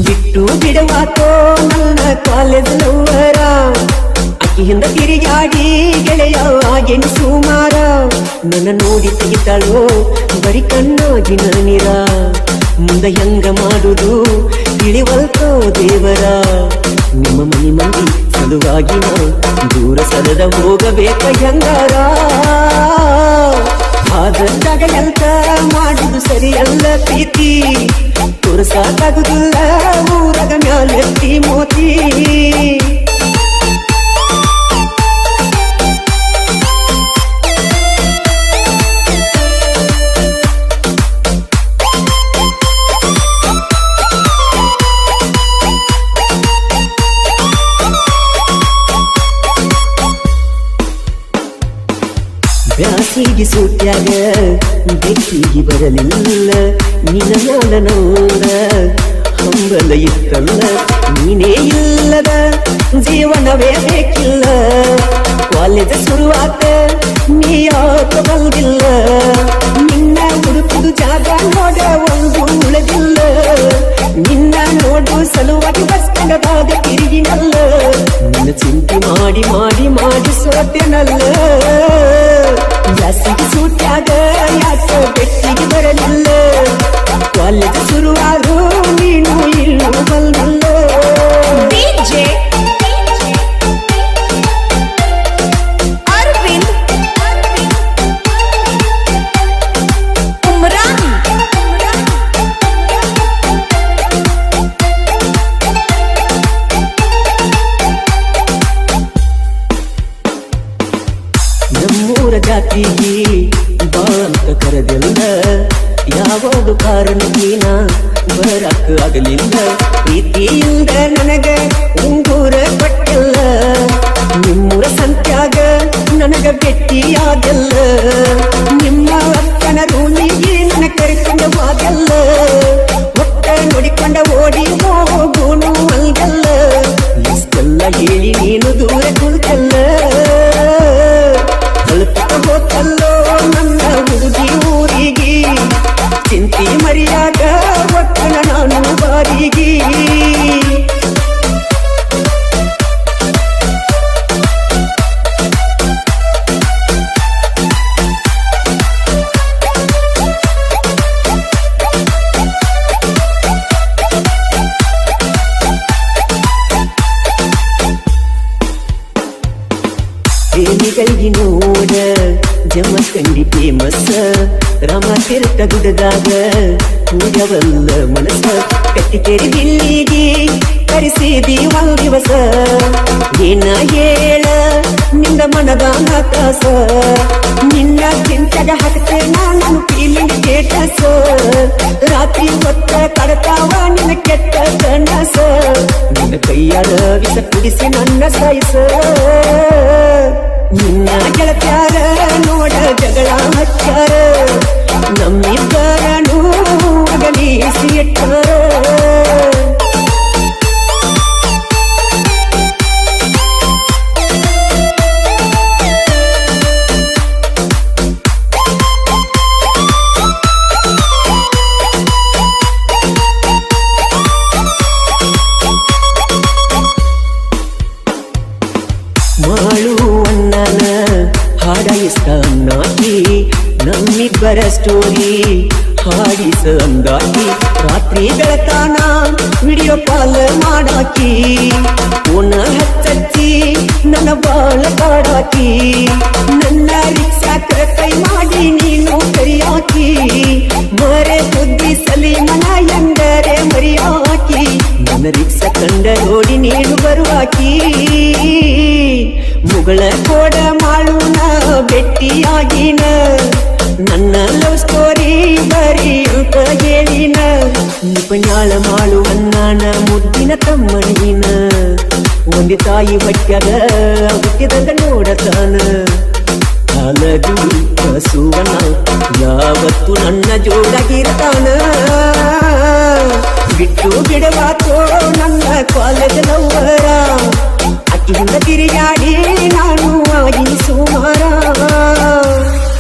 ಬಿಟ್ಟು ಬಿಡವಾತೋ ನನ್ನ ಕಾಲೇಜ್ ಲವ್ವರ ಅಕ್ಕಿಯಿಂದ ತಿರುಗಾಡಿ ಗೆಳೆಯ ಆಗೇನು ಸುಮಾರ ನನ್ನ ನೋಡಿ ತೆಗಿತಾಳೋ ಬರಿ ಕಣ್ಣಾಗಿನ ನೀರ ಮುಂದೆ ಹೆಂಗ ಮಾಡುದು ತಿಳಿವಲ್ತೋ ದೇವರ ನಿಮ್ಮ ಮನಿ ಮಂದಿ ಸಲುವಾಗಿ ದೂರ ಸಲದ ಹೋಗಬೇಕ ಹೆಂಗಾರ ಆದಾಗ ಎಲ್ತ ಮಾಡುದು ಸರಿಯಲ್ಲ ಪ್ರೀತಿ ತೋರಿಸಾಗುದಿಲ್ಲ ಊರಗ ಮ್ಯಾಲೆತ್ತಿ ಮೋತಿ ಬ್ಯಾಸಿಗೆ ಸೂಟ್ಯಾಗ ಬೆಕ್ಕಿಗೆ ಬರಲಿಲ್ಲ ನಿನ್ನ ಮ್ಯಾಲ ನೋಡ ಹಂಬಲ ಇತ್ತಲ್ಲ ನೀನೇ ಇಲ್ಲದ ಜೀವನವೇ ಬೇಕಿಲ್ಲ ಕಾಲೇಜ್ ಶುರುವಾತ ನೀ ಯಾಕ ಬಂದಿಲ್ಲ ನಿನ್ನ ಹುಡುಕುದು ಜಾಗ ನೋಡ ಒಂದು ಉಳಿದಿಲ್ಲ ನಿನ್ನ ನೋಡು ಸಲುವಾಗಿ ಬಸ್ ಕಂಡದಾಗ ತಿರುಗಿನಲ್ಲ ನಿನ್ನ ಚಿಂತೆ ಮಾಡಿ ಮಾಡಿ ಮಾಡಿ ಸೋತೆನಲ್ಲ ಜಾಸ್ತಿಗೆ ಸೂಟ್ಯಾಗ ಯಾಕ ಬೆಟ್ಟಿಗೆ ಬರಲಿಲ್ಲ ಕಾಲೇಜ್ ಶುರುವಾದ್ರು ನೀನು ಇಲ್ಲೂ ಬಲ್ಬಲ್ಲ ಡಿಜೆ ಅರವಿಂದ್ ಉಮ್ರಾನ್ ನಮ್ಮೂರ ಜಾತಿಗೆ ಬಾ ಅಂತ ಕರೆದಿಲ್ಲ ಯಾವಾಗ ಕಾರಣಕ್ಕೇನ ಬರಕ್ಕ ಆಗಲಿಲ್ಲ ಪ್ರೀತಿಯಿಂದ ನನಗ ಉಂಗೂರ ಕೊಟ್ಟಿಲ್ಲ ನಿಮ್ಮೂರ ಸಂತ್ಯಾಗ ನನಗ ಭೇಟಿಯಾಗಲ್ಲ ನಿಮ್ಮ ಅಕ್ಕನ ರೂಮಿಗೆ ನನ್ನ ಕರೆಕೊಂಡು ಹೋಗಲ್ಲ ಒಟ್ಟ ನೋಡಿಕೊಂಡ ಓಡಿ ಹೋಗೋನು ಅಲ್ಗಲ್ಲ ಇಷ್ಟೆಲ್ಲ ಹೇಳಿ ನೀನು ದೂರ ಕುಳಿತಲ್ಲ ತಲುಪುತ್ತ ಹೋತಲ್ಲೋ ನನ್ನ ಹುಡುಗಿ ಊರಿಗೆ ಚಿಂತೆ ಮರಿಯಾಗ ಒಕ್ಕನ ನಾನು ಬಾರಿಗೆ ಪ್ರೇಮಿಗಳಿಗೆ ನೋಡ ಜಮಖಂಡಿ ಫೇಮಸ್ ರಾಮ ತೀರ್ಥ ಗುಡದಾಗ ಪೂಜವಲ್ಲ ಮನಸ್ಸ ಕಟ್ಟಿಕೇರಿ ಬಿಲ್ಲಿಗೆ ಕರೆಸಿದಿ ಒಂದ್ ದಿವಸ ಏನ ಹೇಳ ನಿಂದ ಮನದಾನ ಕಾಸ ನಿನ್ನ ಚಿಂತೆಗ ಹಾಕ್ತೆ ನಾನು ಫೀಲಿಂಗ್ ಸ್ಟೇಟಸ್ ರಾತ್ರಿ ಹೊತ್ತ ಕಡತಾವ ನಿನ್ನ ಕೆಟ್ಟ ಕನಸ ನಿನ್ನ ಕೈಯಾಡ ವಿಷ ಕುಡಿಸಿ ನನ್ನ ಸಾಯಿಸ ನಿನ್ನ ಗೆಳತ್ಯಾರ ನೋಡ ಜಗಳ ಹಚ್ಚಾರ ನಮ್ಮಿಬ್ಬರನು ಅಗಲಿಸಿ ಇಟ್ಟಾರ ಮಾಳುವಣ್ಣನ ಹಾಡಾಯಿಸ್ತ ಅನ್ನಾಕಿ ನಮ್ಮಿಬ್ಬರ ಸ್ಟೋರಿ ಹಾಡಿಸ ಅಂದಾಕಿ ರಾತ್ರಿ ಬೆಳತಾನ ವಿಡಿಯೋ ಕಾಲ್ ಮಾಡಾಕಿ ಫೋನ ಹಚ್ಚಿ ನನ್ನ ಬಾಳ ಕಾಡಾಕಿ ನನ್ನ ರಿಕ್ಷಾಕ ಕೈ ಮಾಡಿ ನೀನು ಕರಿಯಾಕಿ ಮರೆ ಬುದ್ಧಿ ಸಲೀಮನ ಎಂದರೆ ಮರಿಯಾಕಿ ನನ್ನ ರಿಕ್ಷಾ ಕಂಡ ನೋಡಿ ನೀನು ಬರುವಾಕಿ ಮುಗಳ ಕೋಡ ಮಾಳುನ ಭೇಟಿಯಾಗಿನ ನನ್ನ ಲವ್ ಸ್ಟೋರಿ ಬರೀ ಅಂತ ಹೇಳಿನ ನಿಪುಣಾಳ ಮಾಳುವಣ್ಣನ ಮುದ್ದಿನ ತಮ್ಮನಿನ ಒಂದಿ ತಾಯಿ ಹೊಟ್ಯಾಗ ಹುಟ್ಟಿದಾಗ ನೋಡತಾನ ಕಾಲದು ಹಸುವನ ಯಾವತ್ತು ನನ್ನ ಜೋಡಾಗಿರ್ತಾನ ಬಿಟ್ಟು ಬಿಡವಾತೋ ನನ್ನ ಕಾಲೇಜ್ ಲವ್ವರ ಅಕ್ಕಿಯಿಂದ ತಿರುಗಾಡಿ ನಾನು ಆಗಿ ಸುಮಾರ